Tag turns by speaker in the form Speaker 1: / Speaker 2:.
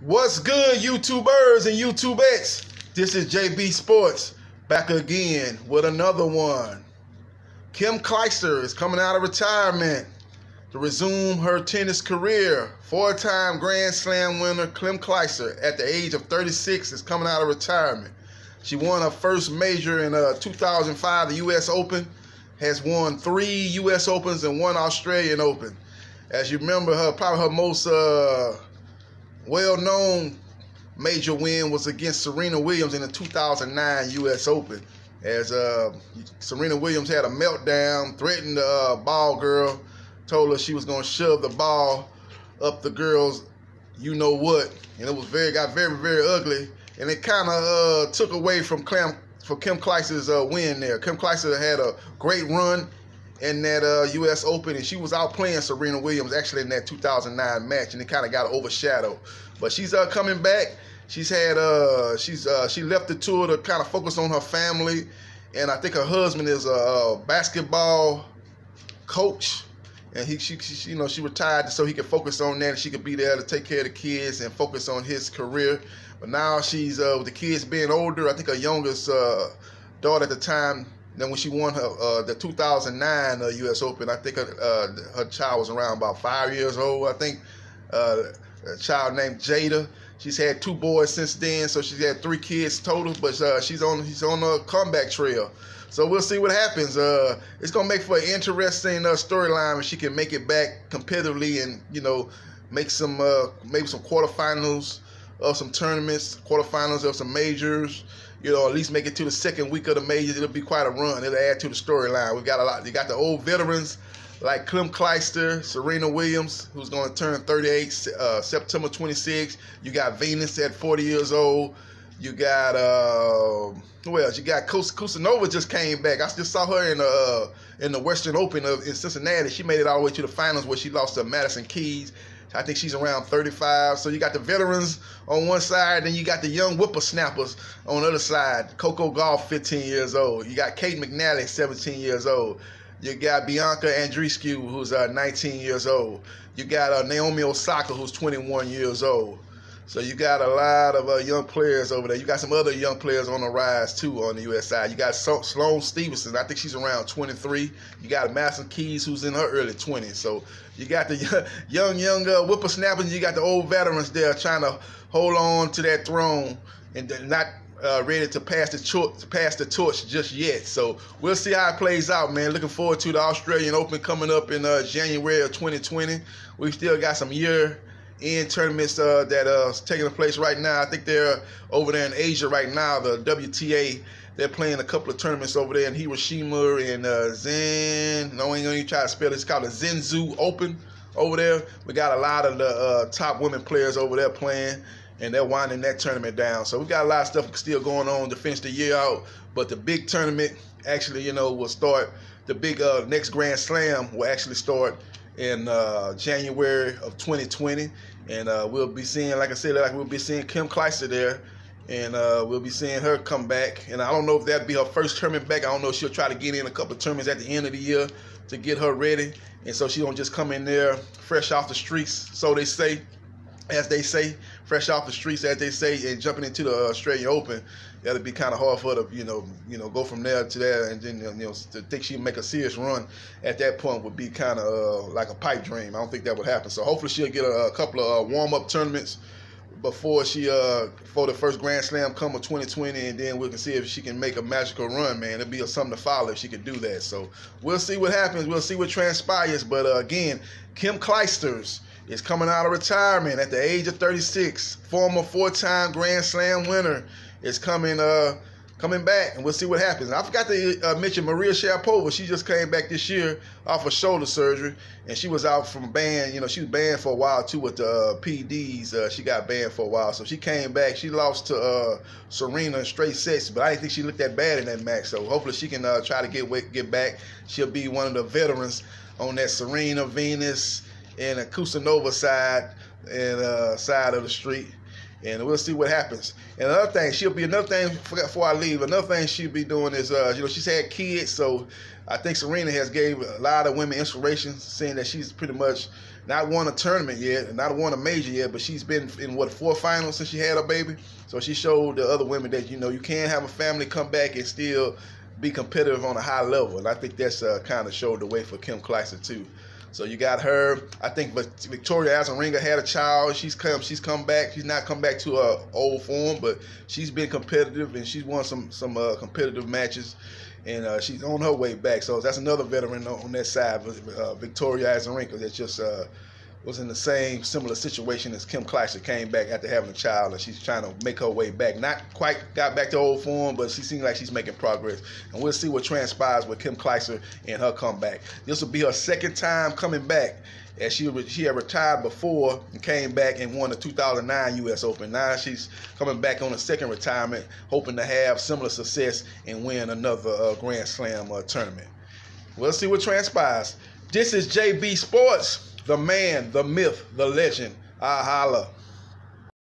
Speaker 1: What's good, YouTubers and YouTubettes? This is JB Sports back again with another one. Kim Clijsters is coming out of retirement to resume her tennis career. Four-time Grand Slam winner Kim Clijsters at the age of 36 is coming out of retirement. She won her first major in 2005, the U.S. Open, has won 3 U.S. Opens and 1 Australian Open. As you remember, probably her most well-known major win was against Serena Williams in the 2009 U.S. Open, as Serena Williams had a meltdown, threatened the ball girl, told her she was going to shove the ball up the girl's you-know-what, and it was got very, very ugly, and it kind of took away from Kim Clijsters' win there. Kim Clijsters had a great run in that U.S. Open, and she was outplaying Serena Williams actually in that 2009 match, and it kind of got overshadowed. But she's coming back. She's had she left the tour to kind of focus on her family, and I think her husband is a basketball coach, and she retired so he could focus on that, and she could be there to take care of the kids and focus on his career. But now she's with the kids being older. I think her youngest daughter at the time, then when she won her the 2009 U.S. Open, I think her child was around about 5 years old. I think a child named Jada. She's had 2 boys since then, so she's had 3 kids total. But she's on a comeback trail. So we'll see what happens. It's gonna make for an interesting storyline if she can make it back competitively and make some maybe some quarterfinals of some tournaments, quarterfinals of some majors. At least make it to the second week of the majors. It'll be quite a run. It'll add to the storyline. We got a lot. You got the old veterans like Kim Clijsters, Serena Williams, who's going to turn 38 September 26. You got Venus at 40 years old. You got who else? You got Kusanova just came back. I just saw her in the Western Open in Cincinnati. She made it all the way to the finals where she lost to Madison Keys. I think she's around 35. So you got the veterans on one side, then you got the young whippersnappers on the other side. Coco Gauff, 15 years old. You got Kate McNally, 17 years old. You got Bianca Andreescu, who's 19 years old. You got Naomi Osaka, who's 21 years old. So you got a lot of young players over there. You got some other young players on the rise, too, on the U.S. side. You got Sloane Stevenson. I think she's around 23. You got Madison Keys, who's in her early 20s. So you got the young whippersnappers. You got the old veterans there trying to hold on to that throne and not ready to pass the torch just yet. So we'll see how it plays out, man. Looking forward to the Australian Open coming up in January of 2020. We still got some year-end tournaments that taking place right now. I think they're over there in Asia right now. The WTA, they're playing a couple of tournaments over there in Hiroshima and Zen. No, I ain't gonna try to spell it. It's called the Zenzu Open over there. We got a lot of the top women players over there playing, and they're winding that tournament down. So we got a lot of stuff still going on to finish the year out. But the big tournament actually, will start. The big next Grand Slam will actually start in January of 2020, and we'll be seeing, like I said, we'll be seeing Kim Clijsters there, and we'll be seeing her come back. And I don't know if that'll be her first tournament back. I don't know if she'll try to get in a couple of tournaments at the end of the year to get her ready, and so she don't just come in there fresh off the streets, so they say, as they say, fresh off the streets, as they say, and jumping into the Australian Open. That'll be kind of hard for her to, go from there to there, and then, to think she'd make a serious run at that point would be kind of like a pipe dream. I don't think that would happen. So hopefully she'll get a couple of warm-up tournaments before the first Grand Slam come of 2020, and then we can see if she can make a magical run, man. It'd be something to follow if she could do that. So we'll see what happens. We'll see what transpires. But again, Kim Clijsters is coming out of retirement at the age of 36. Former 4-time Grand Slam winner is coming back, and we'll see what happens. I forgot to mention Maria Sharapova. She just came back this year off of shoulder surgery, and she was out from ban. She was banned for a while too with the PDs. She got banned for a while, so she came back. She lost to Serena in straight sets, but I didn't think she looked that bad in that match. So hopefully she can try to get back. She'll be one of the veterans on that Serena, Venus, and a Kusanova side of the street. and we'll see what happens. And another thing, before I leave, another thing she'll be doing is, she's had kids, so I think Serena has gave a lot of women inspiration, seeing that she's pretty much not won a tournament yet, and not won a major yet, but she's been in, 4 finals since she had her baby. So she showed the other women that, you can have a family, come back, and still be competitive on a high level. And I think that's kind of showed the way for Kim Clijsters too. So you got her. I think Victoria Azarenka had a child. She's come back. She's not come back to her old form, but she's been competitive, and she's won some competitive matches, and she's on her way back. So that's another veteran on that side, Victoria Azarenka, that just was in the similar situation as Kim Clijsters, came back after having a child, and she's trying to make her way back. Not quite got back to old form, but she seems like she's making progress. And we'll see what transpires with Kim Clijsters and her comeback. This will be her second time coming back, as she had retired before and came back and won the 2009 U.S. Open. Now she's coming back on a second retirement, hoping to have similar success and win another Grand Slam tournament. We'll see what transpires. This is JB Sports. The man, the myth, the legend. I holla.